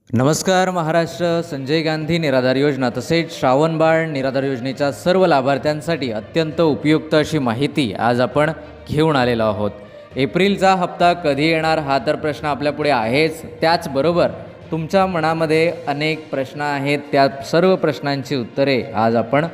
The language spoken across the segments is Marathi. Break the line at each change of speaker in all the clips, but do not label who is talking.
नमस्कार महाराष्ट्र. संजय गांधी निराधार योजना तसेच श्रावणबाळ निराधार योजनेच्या सर्व लाभार्थ्यांसाठी अत्यंत उपयुक्त अशी माहिती आज आपण घेऊन आलेलो आहोत. एप्रिलचा हप्ता कधी येणार हा तर प्रश्न आपल्यापुढे आहेच. त्याचबरोबर तुमच्या मनामध्ये अनेक प्रश्न आहेत. त्या सर्व प्रश्नांची उत्तरे आज आपण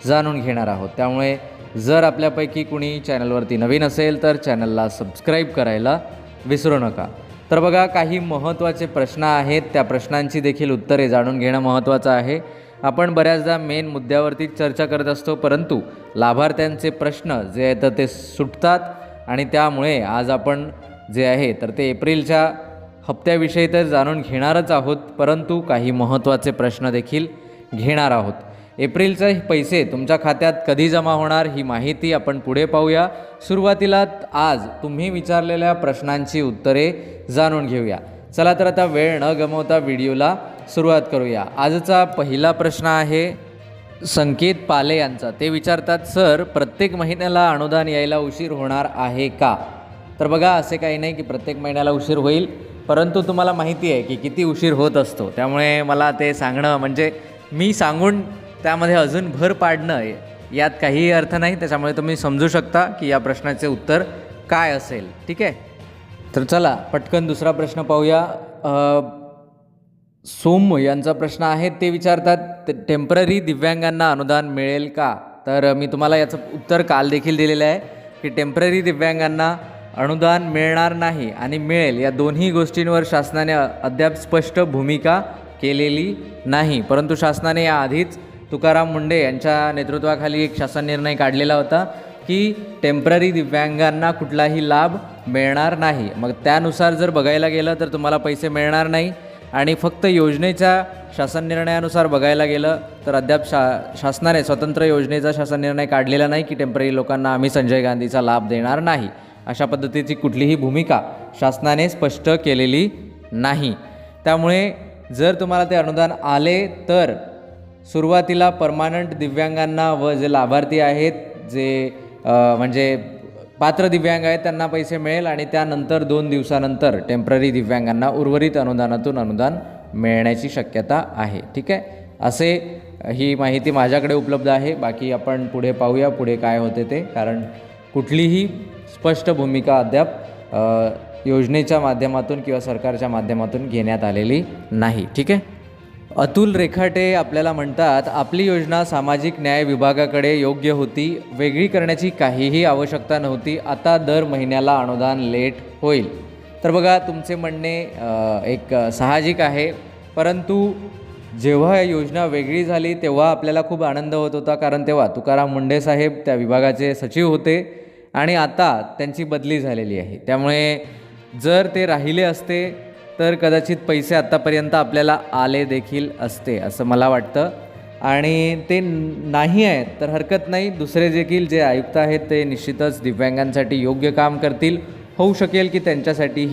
जाणून घेणार आहोत. त्यामुळे जर आपल्यापैकी कुणी चॅनलवरती नवीन असेल तर चॅनलला सबस्क्राईब करायला विसरू नका. तर बघा, काही महत्त्वाचे प्रश्न आहेत. त्या प्रश्नांची देखील उत्तरे जाणून घेणं महत्त्वाचं आहे. आपण बऱ्याचदा मेन मुद्द्यावरती चर्चा करत असतो, परंतु लाभार्थ्यांचे प्रश्न जे आहेत ते सुटतात आणि त्यामुळे आज आपण जे आहे तर ते एप्रिलच्या हप्त्याविषयी तर जाणून घेणारच आहोत, परंतु काही महत्त्वाचे प्रश्न देखील घेणार आहोत. एप्रिलचे पैसे तुमच्या खात्यात कधी जमा होणार ही माहिती आपण पुढे पाहूया. सुरुवातीला आज तुम्ही विचारलेल्या प्रश्नांची उत्तरे जाणून घेऊया. चला तर आता वेळ न गमावता व्हिडिओला सुरुवात करूया. आजचा पहिला प्रश्न आहे संकेत पाले यांचा. ते विचारतात, सर प्रत्येक महिन्याला अनुदान यायला उशीर होणार आहे का? तर बघा, असे काही नाही की प्रत्येक महिन्याला उशीर होईल, परंतु तुम्हाला माहिती आहे की किती उशीर होत असतो. त्यामुळे मला ते सांगणं म्हणजे मी सांगून त्यामध्ये अजून भर पाडणं यात काहीही अर्थ नाही. त्याच्यामुळे तुम्ही समजू शकता की या प्रश्नाचे उत्तर काय असेल. ठीक आहे, तर चला पटकन दुसरा प्रश्न पाहूया. सोम यांचा प्रश्न आहे. ते विचारतात, टेम्पररी दिव्यांगांना अनुदान मिळेल का? तर मी तुम्हाला याचं उत्तर काल देखील दिलेलं आहे की टेम्पररी दिव्यांगांना अनुदान मिळणार नाही आणि मिळेल या दोन्ही गोष्टींवर शासनाने अद्याप स्पष्ट भूमिका केलेली नाही. परंतु शासनाने याआधीच तुकाराम मुंडे यांच्या नेतृत्वाखाली एक शासन निर्णय काढलेला होता की टेम्पररी दिव्यांगांना कुठलाही लाभ मिळणार नाही. मग त्यानुसार जर बघायला गेलं तर तुम्हाला पैसे मिळणार नाही आणि फक्त योजनेच्या शासन निर्णयानुसार बघायला गेलं तर अद्याप शासनाने स्वतंत्र योजनेचा शासन निर्णय काढलेला नाही की टेम्पररी लोकांना आम्ही संजय गांधीचा लाभ देणार नाही. अशा पद्धतीची कुठलीही भूमिका शासनाने स्पष्ट केलेली नाही. त्यामुळे जर तुम्हाला ते अनुदान आले तर सुरुवातीला परमानंट दिव्यांगांना व जे लाभार्थी आहेत जे म्हणजे पात्र दिव्यांग आहेत त्यांना पैसे मिळेल आणि त्यानंतर 2 दिवसानंतर टेम्पररी दिव्यांगांना उर्वरित अनुदानातून अनुदान मिळण्याची शक्यता आहे. ठीक आहे, असे ही माहिती माझ्याकडे उपलब्ध आहे. बाकी आपण पुढे पाहूया पुढे काय होते ते, कारण कुठलीही स्पष्ट भूमिका अद्याप योजनेच्या माध्यमातून किंवा सरकारच्या माध्यमातून घेण्यात आलेली नाही. ठीक आहे, अतुल रेखाटे आपल्याला म्हणतात, आपली योजना सामाजिक न्याय विभागाकडे योग्य होती. वेगळी करण्याची काहीही आवश्यकता नव्हती. आता दर महिन्याला अनुदान लेट होईल. तर बघा, तुमचे म्हणणे एक साहजिक आहे, परंतु जेव्हा योजना वेगळी झाली तेव्हा आपल्याला खूप आनंद होत होता, कारण तेव्हा तुकाराम मुंडे साहेब त्या विभागाचे सचिव होते आणि आता त्यांची बदली झालेली आहे. त्यामुळे जर ते राहिले असते तर कदाचित पैसे आत्तापर्यंत आपल्याला आले देखील असते असं मला वाटतं. आणि ते नाही आहेत तर हरकत नाही, दुसरे देखील जे आयुक्त आहेत ते निश्चितच दिव्यांगांसाठी योग्य काम करतील. होऊ शकेल की त्यांच्यासाठी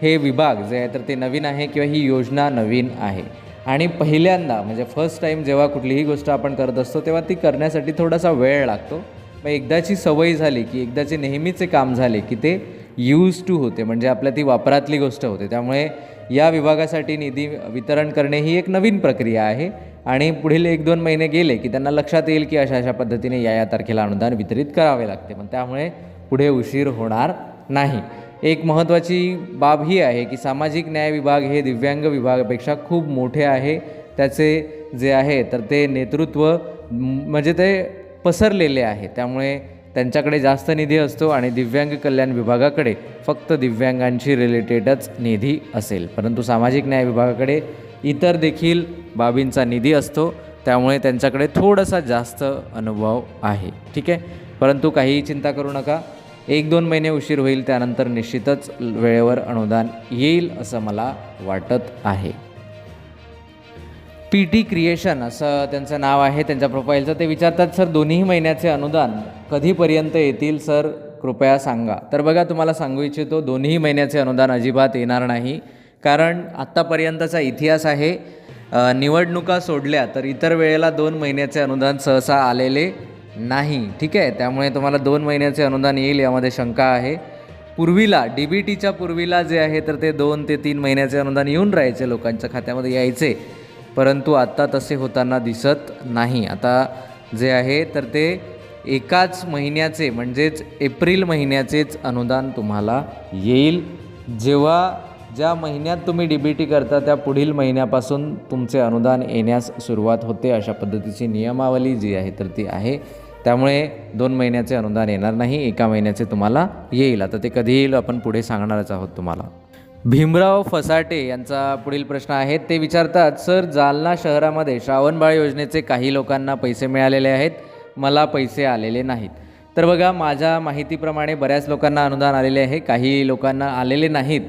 हे विभाग जे आहे तर ते नवीन आहे किंवा ही योजना नवीन आहे आणि पहिल्यांदा म्हणजे फर्स्ट टाईम जेव्हा कुठलीही गोष्ट आपण करत असतो तेव्हा ती करण्यासाठी थोडासा वेळ लागतो. मग एकदाची सवय झाली की एकदाचे नेहमीचे काम झाले की ते यूज टू होते, म्हणजे आपल्या ती वापरातली गोष्ट होते. त्यामुळे या विभागासाठी निधी वितरण करणे ही एक नवीन प्रक्रिया आहे आणि पुढील 1-2 महिने गेले की त्यांना लक्षात येईल की अशा तारखेला या तारखेला अनुदान वितरित करावे लागते. मग त्यामुळे पुढे उशीर होणार नाही. एक महत्त्वाची बाब ही आहे की सामाजिक न्याय विभाग हे दिव्यांग विभागापेक्षा खूप मोठे आहे. त्याचे जे आहे तर ते नेतृत्व म्हणजे ते पसरलेले आहे. त्यामुळे त्यांच्याकडे जास्त निधी असतो आणि दिव्यांग कल्याण विभागाकडे फक्त दिव्यांगांशी रिलेटेडच निधी असेल, परंतु सामाजिक न्याय विभागाकडे इतर देखील बाबींचा निधी असतो. त्यामुळे त्यांच्याकडे थोडासा जास्त अनुभव आहे. ठीक आहे, परंतु काहीही चिंता करू नका. 1-2 महिने उशीर होईल, त्यानंतर निश्चितच वेळेवर अनुदान येईल असं मला वाटत आहे. PT क्रिएशन असं त्यांचं नाव आहे त्यांच्या प्रोफाईलचं. ते विचारतात, सर दोन्ही महिन्याचे अनुदान कधीपर्यंत येतील सर, कृपया सांगा. तर बघा, तुम्हाला सांगू इच्छितो दोन्ही महिन्याचे अनुदान अजिबात येणार नाही, कारण आत्तापर्यंतचा इतिहास आहे निवडणुका सोडल्या तर इतर वेळेला 2 महिन्याचे अनुदान सहसा आलेले नाही. ठीक आहे, त्यामुळे तुम्हाला 2 महिन्याचे अनुदान येईल यामध्ये शंका आहे. पूर्वीला DBTच्या पूर्वीला जे आहे तर ते 2 ते 3 महिन्याचे अनुदान येऊन राहायचे, लोकांच्या खात्यामध्ये यायचे, परंतु आता तसे होताना दिसत नाही. आता जे आहे तर ते एकाच महिन्याचे म्हणजेच एप्रिल महिन्याचेच अनुदान तुम्हाला येईल. ज्या महिन्यात तुम्ही DBT करता त्या पुढील महिन्यापासून तुमचे अनुदान येण्यास सुरुवात होते. अशा पद्धतीची नियमावली जी आहे तर ती आहे. त्यामुळे 2 महिन्याचे अनुदान येणार नाही, एका महिन्याचे तुम्हाला येईल. आता ते कधी येईल आपण पुढे सांगणारच आहोत तुम्हाला. भीमराव फसाटे यांचा पुढील प्रश्न आहे. ते विचारतात, सर जालना शहरामध्ये श्रावणबाळ योजनेचे काही लोकांना पैसे मिळालेले आहेत, मला पैसे आलेले नाहीत. तर बघा, माझ्या माहितीप्रमाणे बऱ्याच लोकांना अनुदान आलेले आहे, काही लोकांना आलेले नाहीत.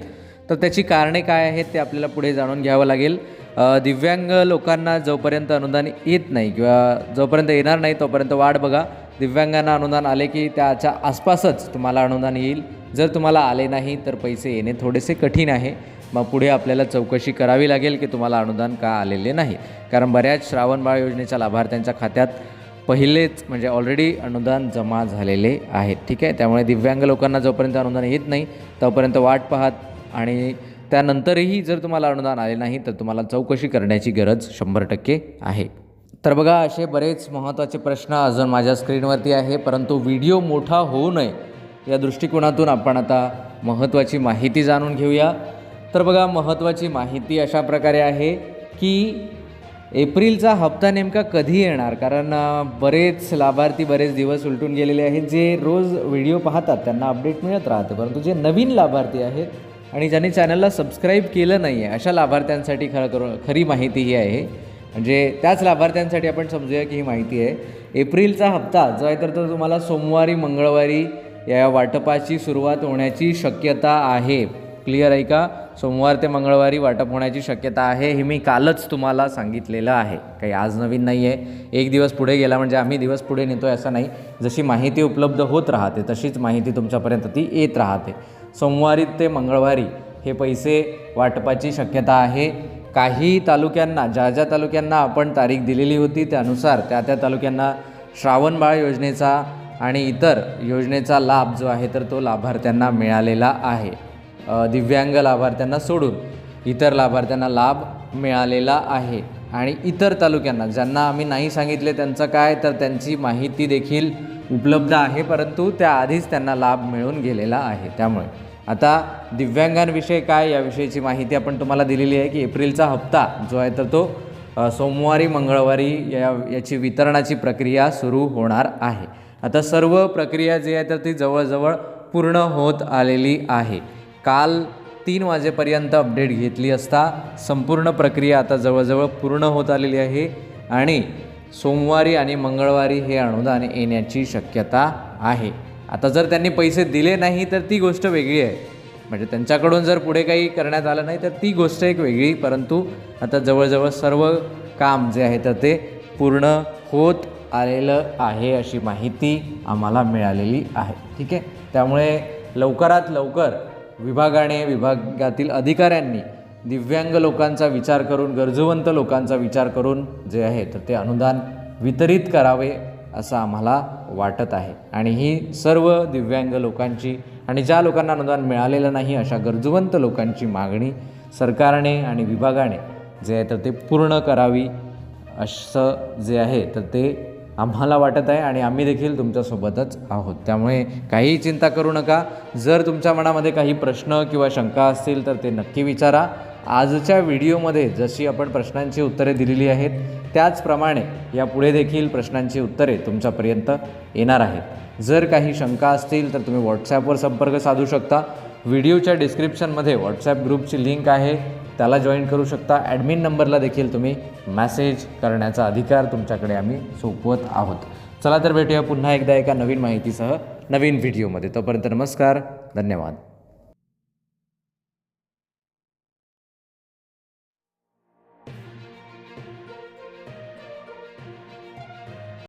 तर त्याची कारणे काय आहेत ते आपल्याला पुढे जाणून घ्यावं लागेल. दिव्यांग लोकांना जोपर्यंत अनुदान येत नाही किंवा जोपर्यंत येणार नाही तोपर्यंत वाट बघा. दिव्यांगांना अनुदान आले की त्याच्या आसपासच तुम्हाला अनुदान येईल. जर तुम्हाला आले नाही तर पैसे येणे थोडेसे कठीण आहे. मग पुढे आपल्याला चौकशी करावी लागेल की तुम्हाला अनुदान का आलेले नाही, कारण बऱ्याच श्रावणबाळ योजनेच्या लाभार्थ्यांच्या खात्यात पहिलेच म्हणजे ऑलरेडी अनुदान जमा झालेले आहेत. ठीक आहे, त्यामुळे दिव्यांग लोकांना जोपर्यंत अनुदान येत नाही तोपर्यंत वाट पाहत आणि त्यानंतरही जर तुम्हाला अनुदान आले नाही तर तुम्हाला चौकशी करण्याची गरज 100% आहे. तर बघा, असे बरेच महत्त्वाचे प्रश्न अजून माझ्या स्क्रीनवरती आहे, परंतु व्हिडिओ मोठा होऊ नये या दृष्टिकोनातून आपण आता महत्त्वाची माहिती जाणून घेऊया. तर बघा, महत्त्वाची माहिती अशा प्रकारे आहे की एप्रिलचा हप्ता नेमका कधी येणार, कारण बरेच लाभार्थी बरेच दिवस उलटून गेलेले आहेत. जे रोज व्हिडिओ पाहतात त्यांना अपडेट मिळत राहते, परंतु जे नवीन लाभार्थी आहेत आणि ज्यांनी चॅनलला सबस्क्राईब केलं नाही आहे अशा लाभार्थ्यांसाठी खरी माहिती ही आहे. म्हणजे त्याच लाभार्थ्यांसाठी आपण समजूया की ही माहिती आहे. एप्रिलचा हप्ता जो आहे तर तो तुम्हाला सोमवारी मंगळवारी या वाटपाची सुरुवात होण्याची शक्यता आहे. क्लिअर आहे का? सोमवार ते मंगळवारी वाटप होण्याची शक्यता आहे. हे मी कालच तुम्हाला सांगितलेलं आहे, काही आज नवीन नाही आहे. एक दिवस पुढे गेला म्हणजे आम्ही दिवस पुढे नेतो आहे असं नाही. जशी माहिती उपलब्ध होत राहते तशीच माहिती तुमच्यापर्यंत ती येत राहते. सोमवारी ते मंगळवारी हे पैसे वाटपाची शक्यता आहे. काही तालुक्यांना, ज्या तालुक्यांना आपण तारीख दिलेली होती त्यानुसार त्या तालुक्यांना श्रावणबाळ योजनेचा आणि इतर योजनेचा लाभ जो आहे तर तो लाभार्थ्यांना मिळालेला आहे. दिव्यांग लाभार्थ्यांना सोडून इतर लाभार्थ्यांना लाभ मिळालेला आहे. आणि इतर तालुक्यांना ज्यांना आम्ही नाही सांगितले त्यांचं काय, तर त्यांची माहिती देखील उपलब्ध आहे, परंतु त्याआधीच त्यांना लाभ मिळून गेलेला आहे. त्यामुळे आता दिव्यांगांविषयी काय याविषयीची माहिती आपण तुम्हाला दिलेली आहे की एप्रिलचा हप्ता जो आहे तर तो सोमवारी मंगळवारी याची वितरणाची प्रक्रिया सुरू होणार आहे. आता सर्व प्रक्रिया जी आहे तर ती जवळजवळ पूर्ण होत आलेली आहे. काल 3 वाजेपर्यंत अपडेट घेतली असता संपूर्ण प्रक्रिया आता जवळजवळ पूर्ण होत आलेली आहे आणि सोमवारी आणि मंगळवारी हे अनुदान येण्याची शक्यता आहे. आता जर त्यांनी पैसे दिले नाही तर ती गोष्ट वेगळी आहे, म्हणजे त्यांच्याकडून जर पुढे काही करण्यात आलं नाही तर ती गोष्ट एक वेगळी. परंतु आता जवळजवळ सर्व काम जे आहे तर ते पूर्ण होत आलेलं आहे अशी माहिती आम्हाला मिळालेली आहे. ठीक आहे, त्यामुळे लवकरात लवकर विभागातील अधिकाऱ्यांनी दिव्यांग लोकांचा विचार करून, गरजूवंत लोकांचा विचार करून जे आहे तर ते अनुदान वितरित करावे असं आम्हाला वाटत आहे. आणि ही सर्व दिव्यांग लोकांची आणि ज्या लोकांना अनुदान मिळालेलं नाही अशा गरजूवंत लोकांची मागणी सरकारने आणि विभागाने जे आहे तर ते पूर्ण करावी असं जे आहे तर ते आम्हाला वाटत आहे आणि आम्ही देखील तुमच्यासोबतच आहोत. त्यामुळे काहीही चिंता करू नका. जर तुमच्या मनामध्ये काही प्रश्न किंवा शंका असतील तर ते नक्की विचारा. आजच्या व्हिडिओमध्ये जशी आपण प्रश्नांची उत्तरे दिलेली आहेत त्याचप्रमाणे यापुढे देखील प्रश्नांची उत्तरे तुमच्यापर्यंत येणार आहेत. जर काही शंका असतील तर तुम्ही व्हॉट्सॲपवर संपर्क साधू शकता. व्हिडिओच्या डिस्क्रिप्शनमध्ये व्हॉट्सॲप ग्रुपची लिंक आहे, त्याला जॉईन करू शकता. ॲडमिन नंबरला देखील तुम्ही मॅसेज करण्याचा अधिकार तुमच्याकडे आम्ही सोपवत आहोत. चला तर भेटूया पुन्हा एकदा एका नवीन माहितीसह नवीन व्हिडिओमध्ये. तोपर्यंत नमस्कार, धन्यवाद.